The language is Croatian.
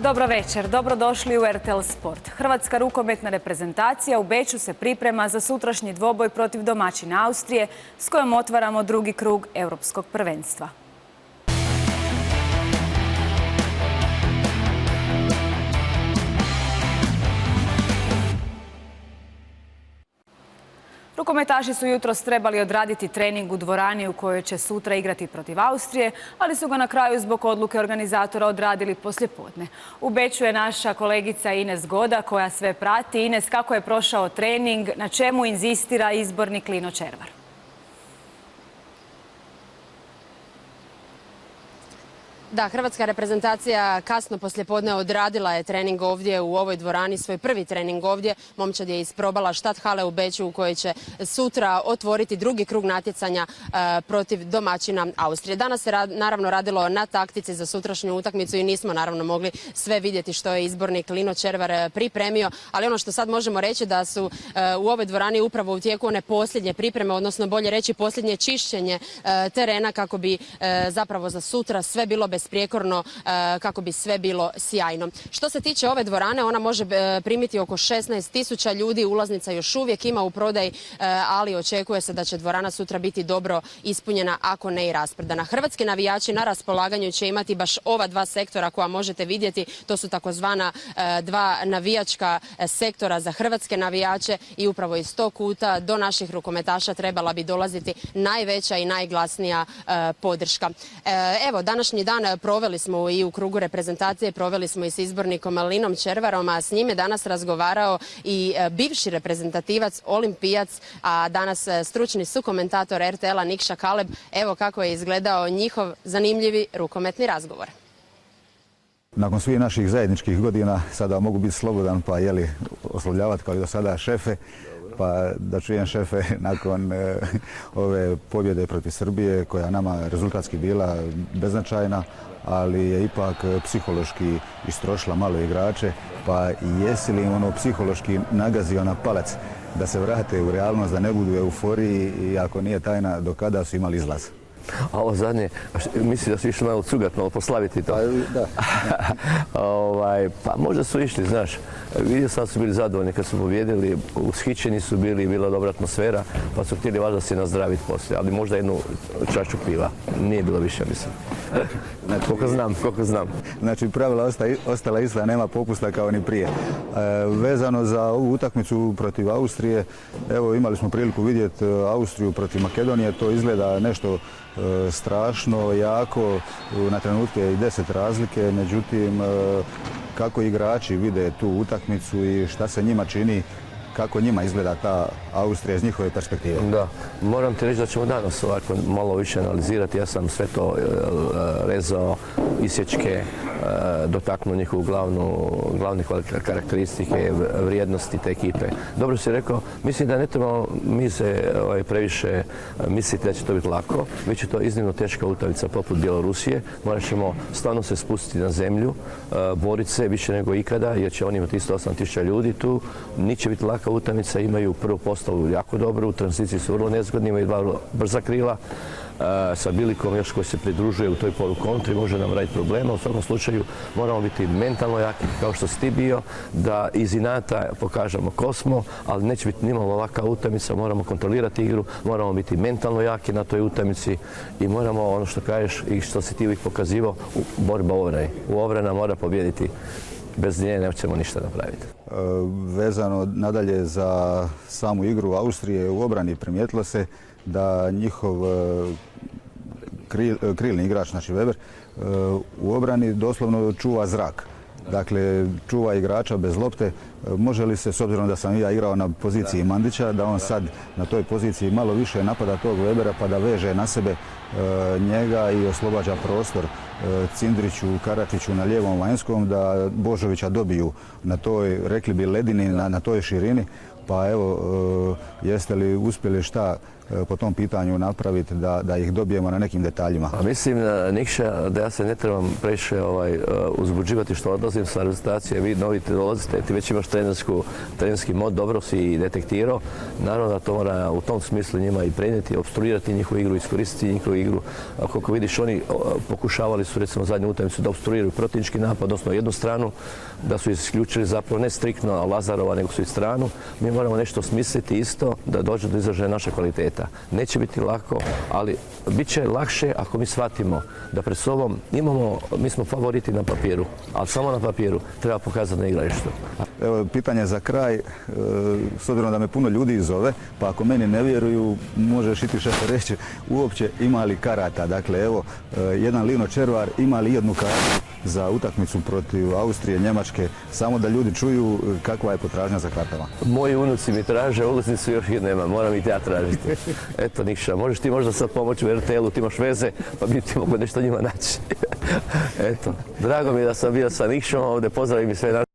Dobro večer, dobrodošli u RTL Sport. Hrvatska rukometna reprezentacija u Beču se priprema za sutrašnji dvoboj protiv domaćina Austrije s kojom otvaramo drugi krug Europskog prvenstva. Rukometaši su jutros trebali odraditi trening u dvorani u kojoj će sutra igrati protiv Austrije, ali su ga na kraju zbog odluke organizatora odradili poslijepodne. U Beču je naša kolegica Ines Goda koja sve prati. Ines, kako je prošao trening, na čemu inzistira izbornik Lino Červar? Da, hrvatska reprezentacija kasno poslijepodne odradila je trening ovdje u ovoj dvorani, svoj prvi trening ovdje. Momčad je isprobala Stadthalle u Beču u kojoj će sutra otvoriti drugi krug natjecanja protiv domaćina Austrije. Danas se naravno radilo na taktici za sutrašnju utakmicu i nismo naravno mogli sve vidjeti što je izbornik Lino Červar pripremio, ali ono što sad možemo reći da su u ovoj dvorani upravo u tijeku one posljednje pripreme, odnosno bolje reći posljednje čišćenje terena kako bi zapravo za sutra sve bilo besprijekorno, kako bi sve bilo sjajno. Što se tiče ove dvorane, ona može primiti oko 16.000 ljudi, ulaznica još uvijek ima u prodaji, ali očekuje se da će dvorana sutra biti dobro ispunjena, ako ne i rasprodana. Hrvatski navijači na raspolaganju će imati baš ova dva sektora koja možete vidjeti, to su takozvana dva navijačka sektora za hrvatske navijače i upravo iz tog kuta do naših rukometaša trebala bi dolaziti najveća i najglasnija podrška. Evo, današnji dan proveli smo i u krugu reprezentacije, proveli smo i s izbornikom Linom Červarom, a s njime danas razgovarao i bivši reprezentativac, olimpijac, a danas stručni sukomentator RTL-a Nikša Kaleb. Evo kako je izgledao njihov zanimljivi rukometni razgovor. Nakon svih naših zajedničkih godina sada mogu biti slobodan pa oslovljavati kao i do sada šefe. Pa da čujem šefe nakon ove pobjede protiv Srbije koja nama rezultatski bila beznačajna, ali je ipak psihološki istrošila malo igrače, pa jesi li im psihološki nagazio na palac da se vrate u realnost, da ne budu u euforiji i ako nije tajna do kada su imali izlaz? A ovo zadnje, misli da su išli malo cugat, malo poslaviti to. Da. Pa možda su išli, znaš. Vidio sam da su bili zadovoljni kad su pobjedili, ushićeni su bili, bila dobra atmosfera, pa su htjeli valjda se nazdraviti poslije, ali možda jednu čašu piva. Nije bilo više, mislim. Koliko znam. Znači, pravila ostala ista, nema popusta kao ni prije. Vezano za ovu utakmicu protiv Austrije, evo imali smo priliku vidjeti Austriju protiv Makedonije, to izgleda nešto strašno, jako, na trenutke i 10 razlike, međutim kako igrači vide tu utakmicu i šta se njima čini, kako njima izgleda ta Austrija iz njihove perspektive? Da, moram ti reći da ćemo danas ovako malo više analizirati. Ja sam sve to rezao, isječke, dotaknuo njihovu glavne karakteristike, vrijednosti te ekipe. Dobro si rekao, mislim da ne trebamo mi se previše misliti da će to biti lako. Već je to iznimno teška utakmica poput Bjelorusije. Morat ćemo stvarno se spustiti na zemlju, boriti se više nego ikada, jer će oni imati isto 8.000 ljudi tu. Neće biti laka utakmica, imaju prvu postavu jako dobru, u tranziciji su vrlo nezgodni, imaju dva brza krila. Sa Bilikom još koji se pridružuje u toj polukontri može nam raditi problema. U svakom slučaju moramo biti mentalno jaki kao što si ti bio, da iz inata pokažemo ko smo, ali neće biti nimalo laka utakmica, moramo kontrolirati igru, moramo biti mentalno jaki na toj utakmici i moramo, ono što kažeš i što si ti uvijek pokazivao, borba u obrani. U obrana mora pobijediti. Bez nje nećemo ništa napraviti. Vezano nadalje za samu igru Austrije u obrani primijetilo se da njihov krilni igrač, znači Weber, u obrani doslovno čuva zrak. Dakle, čuva igrača bez lopte. Može li se, s obzirom da sam ja igrao na poziciji Mandića, da on sad na toj poziciji malo više napada tog Webera pa da veže na sebe njega i oslobađa prostor Cindriću, Karačiću na lijevom vanjskom, da Božovića dobiju na toj, rekli bi, ledini, na toj širini. Pa evo, jeste li uspjeli šta po tom pitanju napraviti da ih dobijemo na nekim detaljima. A mislim, Nikša, da ja se ne trebam previše uzbuđivati što odlazim sa reprezentacije. Vi novi dolazite, ti već imaš trenerski mod, dobro si i detektirao. Naravno da to mora u tom smislu njima i prenijeti, opstruirati njihovu igru, iskoristiti njihovu igru. Koliko vidiš, oni pokušavali su recimo zadnju utakmicu da opstruiraju protivnički napad, odnosno jednu stranu, da su isključili zapravo ne striktno Lazarova, nego su i stranu. Mi moramo nešto smisliti isto da dođe do izražaja naša kvaliteta. Neće biti lako, ali bit će lakše ako mi shvatimo da pred sobom mi smo favoriti na papiru, ali samo na papiru treba pokazati na igralištu. Evo, pitanje za kraj, s obzirom da me puno ljudi zove, pa ako meni ne vjeruju, možeš i ti šefe reći uopće ima li karata. Dakle, evo, jedan Lino Červar ima li jednu kartu za utakmicu protiv Austrije, Njemačke, samo da ljudi čuju kakva je potražnja za kartama. Moji unuci mi traže, ulaznicu još ih nema, moram i ja tražiti. Eto, Nikša, možeš ti možda sad pomoći u RTL-u, ti imaš veze, pa bi ti mogu nešto njima naći. Eto, drago mi je da sam bio sa Nikšom ovdje, pozdravim i sve naše.